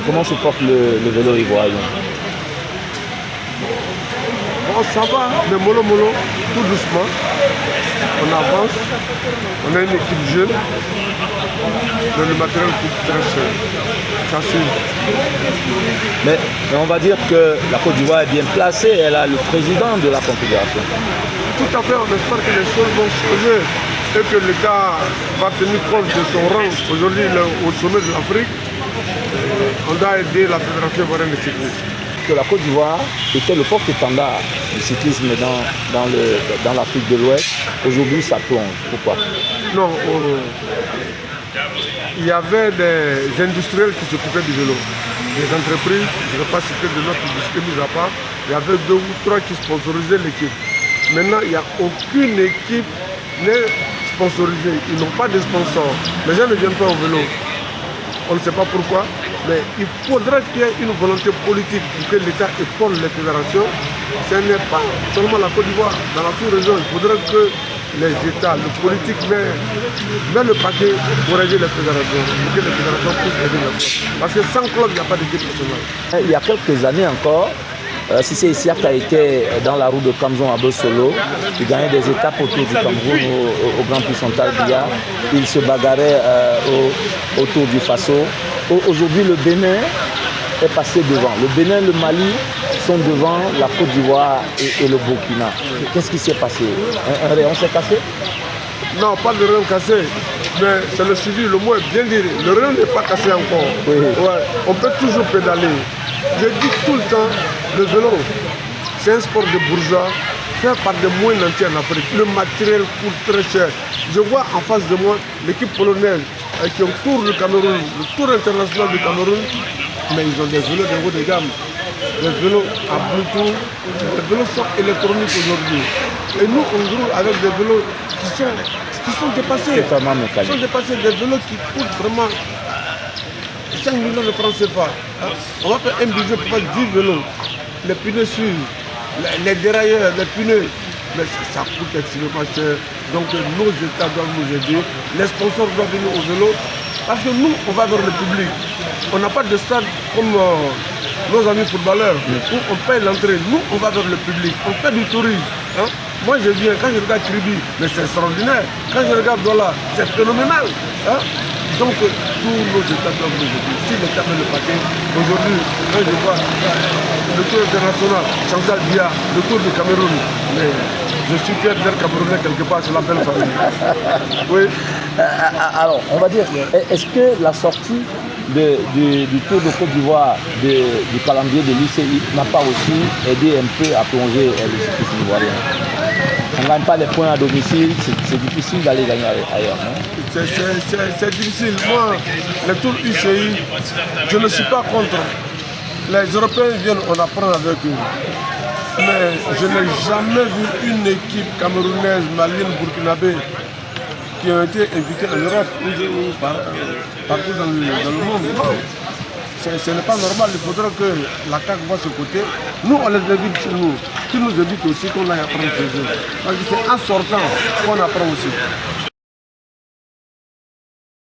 Comment se porte le vélo ivoirien? Bon, ça va, mais mollo, tout doucement. On avance, on a une équipe jeune, mais le matériel coûte très cher. Ça suit. Mais on va dire que la Côte d'Ivoire est bien placée, elle a le président de la Confédération. Tout à fait, on espère que les choses vont changer et que l'État va tenir compte de son rang. Aujourd'hui, il est au sommet de l'Afrique. On doit aider la Fédération ivoirienne de cyclisme. Que la Côte d'Ivoire était le porte-étendard du cyclisme dans l'Afrique de l'Ouest. Aujourd'hui, ça plonge. Pourquoi? Non, il y avait des industriels qui s'occupaient du vélo. Des entreprises, je ne vais pas citer de notre publicité mise à part, il y avait 2 ou 3 qui sponsorisaient l'équipe. Maintenant, il n'y a aucune équipe n'est sponsorisée. Ils n'ont pas de sponsors. Les gens ne viennent pas au vélo. On ne sait pas pourquoi, mais il faudrait qu'il y ait une volonté politique pour que l'État épaule les fédérations. Ce n'est pas seulement la Côte d'Ivoire. Dans la sous-région, il faudrait que les États, le politique met le paquet pour aider les fédérations, pour que les fédérations puissent aider les sports. Parce que sans club, il n'y a pas d'équipe nationale. Il y a quelques années encore, Cissé Isiaka a été dans la roue de Kamzon à Bossolo. Il gagnait des étapes autour du Cameroun au Grand Prix Chantal Biya. Il se bagarrait autour du Faso. Aujourd'hui, le Bénin est passé devant. Le Bénin, le Mali sont devant la Côte d'Ivoire et le Burkina. Qu'est-ce qui s'est passé? Un rayon s'est cassé? Non, pas de rayon cassé, mais c'est le suivi, le mot est bien dit. Le rayon n'est pas cassé encore. Oui. Ouais, on peut toujours pédaler. Je dis tout le temps, le vélo, c'est un sport de bourgeois fait par des moyens entiers en Afrique. Le matériel coûte très cher. Je vois en face de moi l'équipe polonaise qui entoure le Cameroun, le tour international du Cameroun, mais ils ont des vélos de haut de gamme. Les vélos à Bluetooth, les vélos sont électroniques aujourd'hui. Et nous, on roule avec des vélos qui sont dépassés. Ils sont dépassés, des vélos qui coûtent vraiment 5 millions de francs CFA. On va faire un budget pour faire 10 vélos. Les pneus suivent, les dérailleurs, les pneus. Mais ça coûte extrêmement cher. Donc nos États doivent nous aider. Les sponsors doivent venir au vélo. Parce que nous, on va vers le public. On n'a pas de stade comme nos amis footballeurs où on paye l'entrée. Nous, on va vers le public. On fait du tourisme. Moi, je viens, quand je regarde Kribi, mais c'est extraordinaire. Quand je regarde Douala, c'est phénoménal. Donc, tous nos États doivent nous aider. Si l'État met le paquet, aujourd'hui, quand je vois le tour international, Chantal Biya, le tour du Cameroun, mais je suis fier d'être Camerounais quelque part sur la belle famille. Oui. Alors, on va dire, est-ce que la sortie du Tour de Côte d'Ivoire du calendrier de l'UCI n'a pas aussi aidé un peu à plonger le cyclisme ivoirien? On ne gagne pas les points à domicile, c'est difficile d'aller gagner ailleurs, non? C'est difficile. Moi, le Tour UCI, je ne suis pas contre. Les Européens viennent, on apprend avec eux. Mais je n'ai jamais vu une équipe camerounaise, malienne, burkinabé qui ont été invités en Europe ou partout dans le monde. Non. Ce n'est pas normal, il faudra que la CAC voit ce côté. Nous, on les invite chez nous. Qui nous invite aussi qu'on aille apprendre chez eux. Parce que c'est en sortant qu'on apprend aussi.